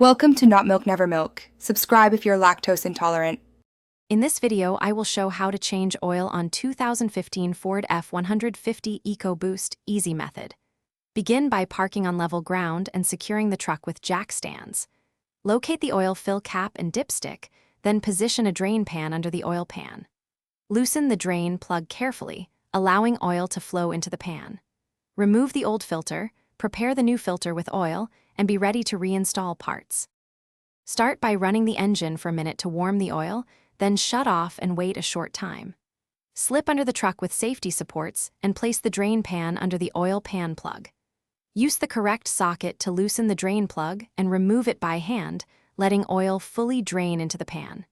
Welcome to Not Milk Never Milk. Subscribe if you're lactose intolerant. In this video, I will show how to change oil on 2015 Ford F150 Ecoboost Easy Method. Begin by parking on level ground and securing the truck with jack stands. Locate the oil fill cap and dipstick, then position a drain pan under the oil pan. Loosen the drain plug carefully, allowing oil to flow into the pan. Remove the old filter, prepare the new filter with oil, and be ready to reinstall parts. Start by running the engine for a minute to warm the oil, then shut off and wait a short time. Slip under the truck with safety supports and place the drain pan under the oil pan plug. Use the correct socket to loosen the drain plug and remove it by hand, letting oil fully drain into the pan.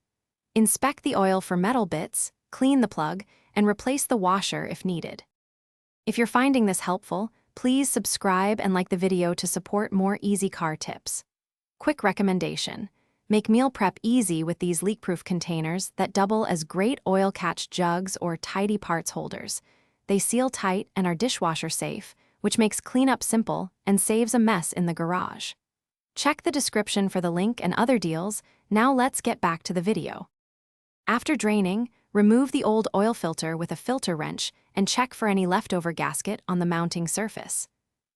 Inspect the oil for metal bits, clean the plug, and replace the washer if needed. If you're finding this helpful, please subscribe and like the video to support more easy car tips. Quick recommendation: make meal prep easy with these leak-proof containers that double as great oil catch jugs or tidy parts holders. They seal tight and are dishwasher safe, which makes cleanup simple and saves a mess in the garage. Check the description for the link and other deals. Now let's get back to the video. After draining, remove the old oil filter with a filter wrench and check for any leftover gasket on the mounting surface.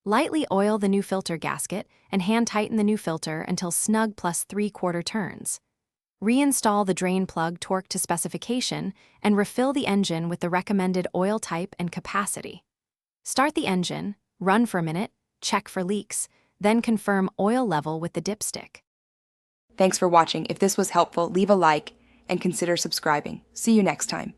Lightly oil the new filter gasket and hand tighten the new filter until snug plus 3/4 turns. Reinstall the drain plug torqued to specification and refill the engine with the recommended oil type and capacity. Start the engine, run for a minute, check for leaks, then confirm oil level with the dipstick. Thanks for watching. If this was helpful, leave a like and consider subscribing. See you next time.